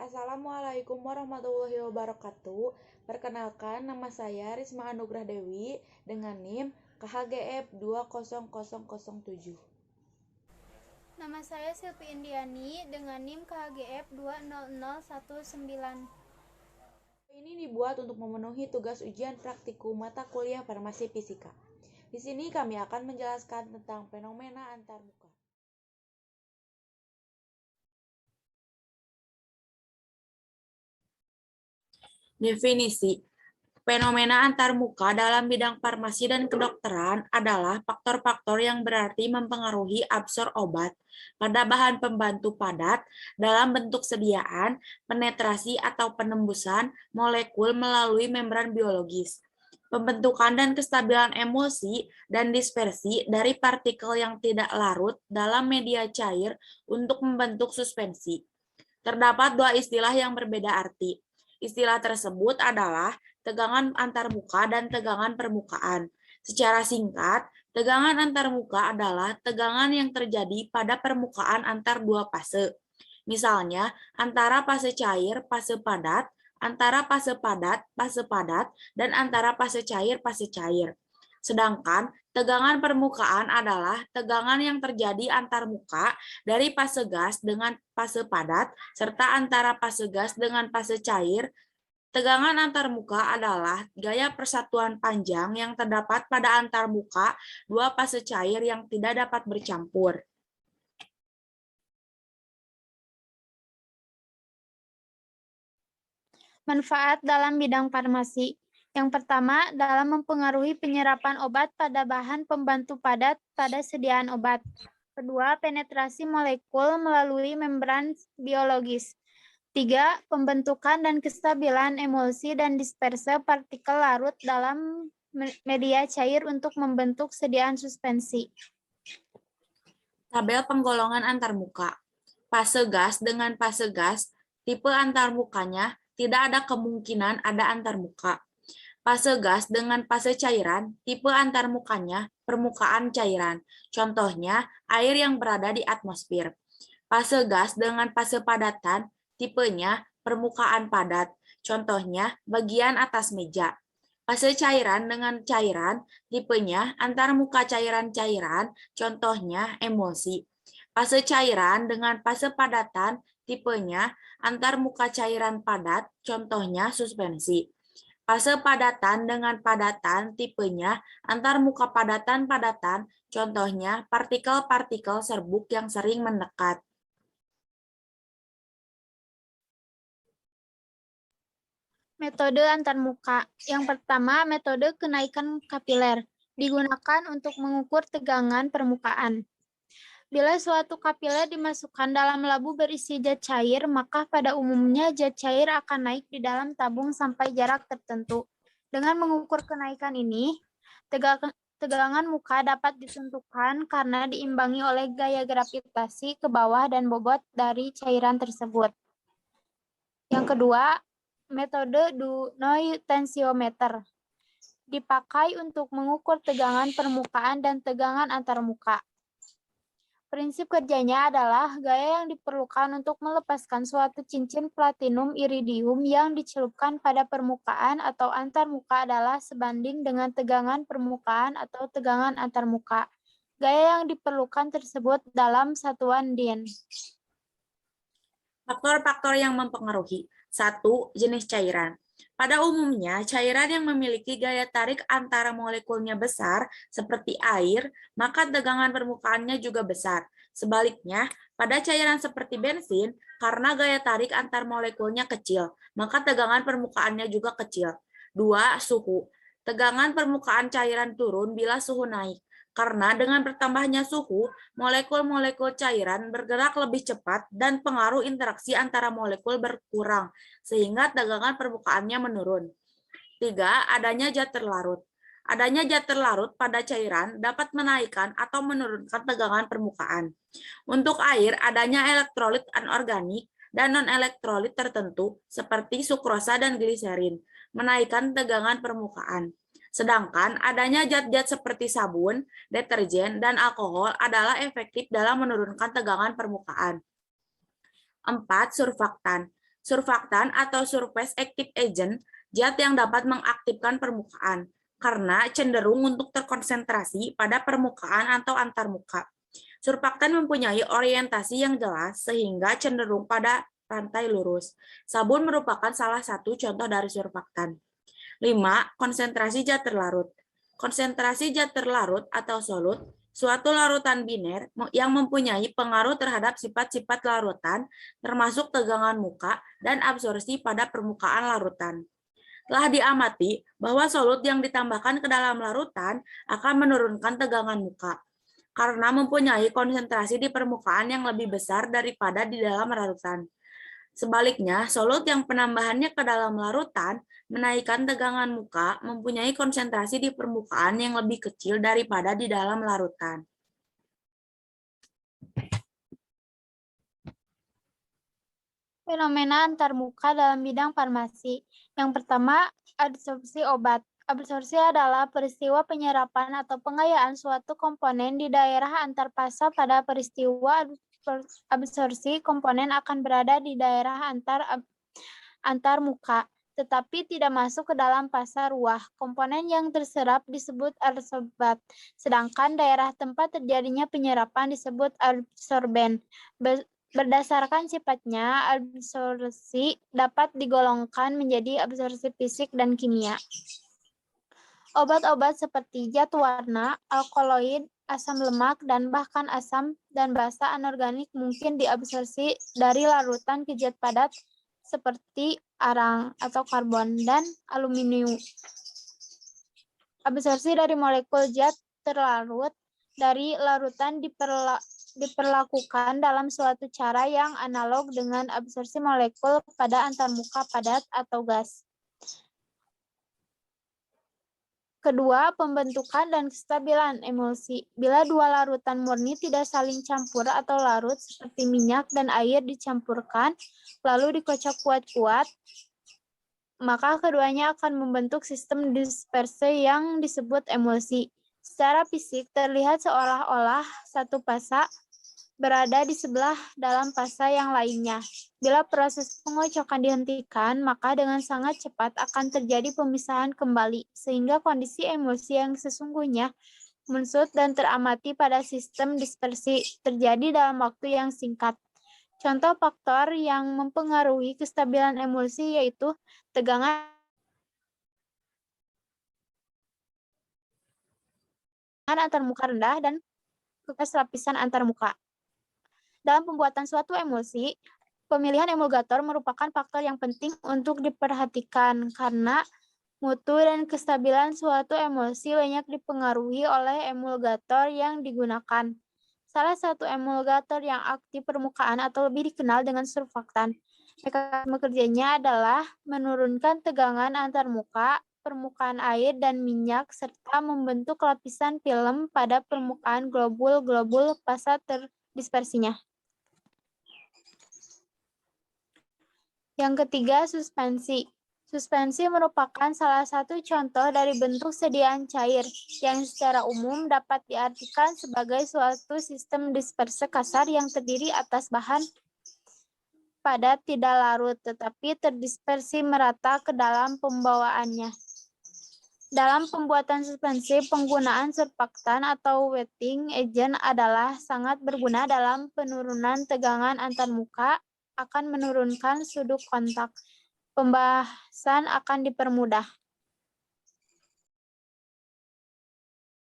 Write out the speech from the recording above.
Assalamualaikum warahmatullahi wabarakatuh. Perkenalkan, nama saya Risma Anugrah Dewi dengan NIM KHGF 20007. Nama saya Silvi Indiani dengan NIM KHGF 20019. Ini dibuat untuk memenuhi tugas ujian praktikum mata kuliah farmasi fisika. Di sini kami akan menjelaskan tentang fenomena antarmuka. Definisi. Fenomena antarmuka dalam bidang farmasi dan kedokteran adalah faktor-faktor yang berarti mempengaruhi absor obat pada bahan pembantu padat dalam bentuk sediaan, penetrasi atau penembusan molekul melalui membran biologis. Pembentukan dan kestabilan emulsi dan dispersi dari partikel yang tidak larut dalam media cair untuk membentuk suspensi. Terdapat dua istilah yang berbeda arti. Istilah tersebut adalah tegangan antarmuka dan tegangan permukaan. Secara singkat, tegangan antarmuka adalah tegangan yang terjadi pada permukaan antar dua fase. Misalnya, antara fase cair, fase padat, antara fase padat, dan antara fase cair, fase cair. Sedangkan tegangan permukaan adalah tegangan yang terjadi antar muka dari fase gas dengan fase padat, serta antara fase gas dengan fase cair. Tegangan antar muka adalah gaya persatuan panjang yang terdapat pada antar muka dua fase cair yang tidak dapat bercampur. Manfaat dalam bidang farmasi. Yang pertama, dalam mempengaruhi penyerapan obat pada bahan pembantu padat pada sediaan obat. Kedua, penetrasi molekul melalui membran biologis. Tiga, pembentukan dan kestabilan emulsi dan disperse partikel larut dalam media cair untuk membentuk sediaan suspensi. Tabel penggolongan antarmuka. Fase gas dengan fase gas, tipe antarmukanya tidak ada kemungkinan ada antarmuka. Fase gas dengan fase cairan, tipe antarmukanya permukaan cairan. Contohnya, air yang berada di atmosfer. Fase gas dengan fase padatan, tipenya permukaan padat. Contohnya, bagian atas meja. Fase cairan dengan cairan, tipenya antarmuka cairan-cairan, contohnya emulsi. Fase cairan dengan fase padatan, tipenya antarmuka cairan padat, contohnya suspensi. Fase padatan dengan padatan, tipenya antarmuka padatan-padatan, contohnya partikel-partikel serbuk yang sering mendekat. Metode antarmuka. Yang pertama, metode kenaikan kapiler. Digunakan untuk mengukur tegangan permukaan. Bila suatu kapiler dimasukkan dalam labu berisi zat cair, maka pada umumnya zat cair akan naik di dalam tabung sampai jarak tertentu. Dengan mengukur kenaikan ini, tegangan muka dapat ditentukan karena diimbangi oleh gaya gravitasi ke bawah dan bobot dari cairan tersebut. Yang kedua, metode Dunoy tensiometer. Dipakai untuk mengukur tegangan permukaan dan tegangan antarmuka. Prinsip kerjanya adalah gaya yang diperlukan untuk melepaskan suatu cincin platinum iridium yang dicelupkan pada permukaan atau antarmuka adalah sebanding dengan tegangan permukaan atau tegangan antarmuka. Gaya yang diperlukan tersebut dalam satuan din. Faktor-faktor yang mempengaruhi. 1. Jenis cairan. Pada umumnya, cairan yang memiliki gaya tarik antara molekulnya besar, seperti air, maka tegangan permukaannya juga besar. Sebaliknya, pada cairan seperti bensin, karena gaya tarik antar molekulnya kecil, maka tegangan permukaannya juga kecil. 2. Suhu. Tegangan permukaan cairan turun bila suhu naik. Karena dengan bertambahnya suhu, molekul-molekul cairan bergerak lebih cepat dan pengaruh interaksi antara molekul berkurang, sehingga tegangan permukaannya menurun. 3. Adanya zat terlarut. Adanya zat terlarut pada cairan dapat menaikkan atau menurunkan tegangan permukaan. Untuk air, adanya elektrolit anorganik dan non-elektrolit tertentu seperti sukrosa dan gliserin, menaikkan tegangan permukaan. Sedangkan adanya zat-zat seperti sabun, deterjen, dan alkohol adalah efektif dalam menurunkan tegangan permukaan. 4. Surfaktan. Surfaktan atau surface active agent, zat yang dapat mengaktifkan permukaan, karena cenderung untuk terkonsentrasi pada permukaan atau antarmuka. Surfaktan mempunyai orientasi yang jelas sehingga cenderung pada rantai lurus. Sabun merupakan salah satu contoh dari surfaktan. 5. Konsentrasi zat terlarut. Konsentrasi zat terlarut atau solut, suatu larutan biner yang mempunyai pengaruh terhadap sifat-sifat larutan, termasuk tegangan muka dan absorpsi pada permukaan larutan. Telah diamati bahwa solut yang ditambahkan ke dalam larutan akan menurunkan tegangan muka, karena mempunyai konsentrasi di permukaan yang lebih besar daripada di dalam larutan. Sebaliknya, solut yang penambahannya ke dalam larutan menaikkan tegangan muka mempunyai konsentrasi di permukaan yang lebih kecil daripada di dalam larutan. Fenomena antarmuka dalam bidang farmasi. Yang pertama, absorpsi obat. Absorpsi adalah peristiwa penyerapan atau pengayaan suatu komponen di daerah antar fasa. Pada peristiwa absorpsi, komponen akan berada di daerah antar muka, tetapi tidak masuk ke dalam fasa ruah. Komponen yang terserap disebut absorbat, sedangkan daerah tempat terjadinya penyerapan disebut absorben. Berdasarkan sifatnya, absorpsi dapat digolongkan menjadi absorpsi fisik dan kimia. Obat-obat seperti zat warna, alkaloid, asam lemak, dan bahkan asam dan basa anorganik mungkin diabsorpsi dari larutan ke zat padat seperti arang atau karbon dan aluminium. Absorpsi dari molekul zat terlarut dari larutan diperlakukan dalam suatu cara yang analog dengan absorpsi molekul pada antarmuka padat atau gas. Kedua, pembentukan dan kestabilan emulsi. Bila dua larutan murni tidak saling campur atau larut seperti minyak dan air dicampurkan, lalu dikocok kuat-kuat, maka keduanya akan membentuk sistem dispersi yang disebut emulsi. Secara fisik terlihat seolah-olah satu fasa berada di sebelah dalam fasa yang lainnya. Bila proses pengocokan dihentikan, maka dengan sangat cepat akan terjadi pemisahan kembali, sehingga kondisi emulsi yang sesungguhnya mensut dan teramati pada sistem dispersi terjadi dalam waktu yang singkat. Contoh faktor yang mempengaruhi kestabilan emulsi yaitu tegangan antarmuka rendah dan kekas lapisan antarmuka. Dalam pembuatan suatu emulsi, pemilihan emulgator merupakan faktor yang penting untuk diperhatikan karena mutu dan kestabilan suatu emulsi banyak dipengaruhi oleh emulgator yang digunakan. Salah satu emulgator yang aktif permukaan atau lebih dikenal dengan surfaktan. Mekanisme kerjanya adalah menurunkan tegangan antarmuka, permukaan air dan minyak, serta membentuk lapisan film pada permukaan globul-globul fasa terdispersinya. Yang ketiga, suspensi. Suspensi merupakan salah satu contoh dari bentuk sediaan cair yang secara umum dapat diartikan sebagai suatu sistem dispersi kasar yang terdiri atas bahan padat tidak larut tetapi terdispersi merata ke dalam pembawaannya. Dalam pembuatan suspensi, penggunaan surfaktan atau wetting agent adalah sangat berguna dalam penurunan tegangan antarmuka, akan menurunkan sudut kontak. Pembahasan akan dipermudah.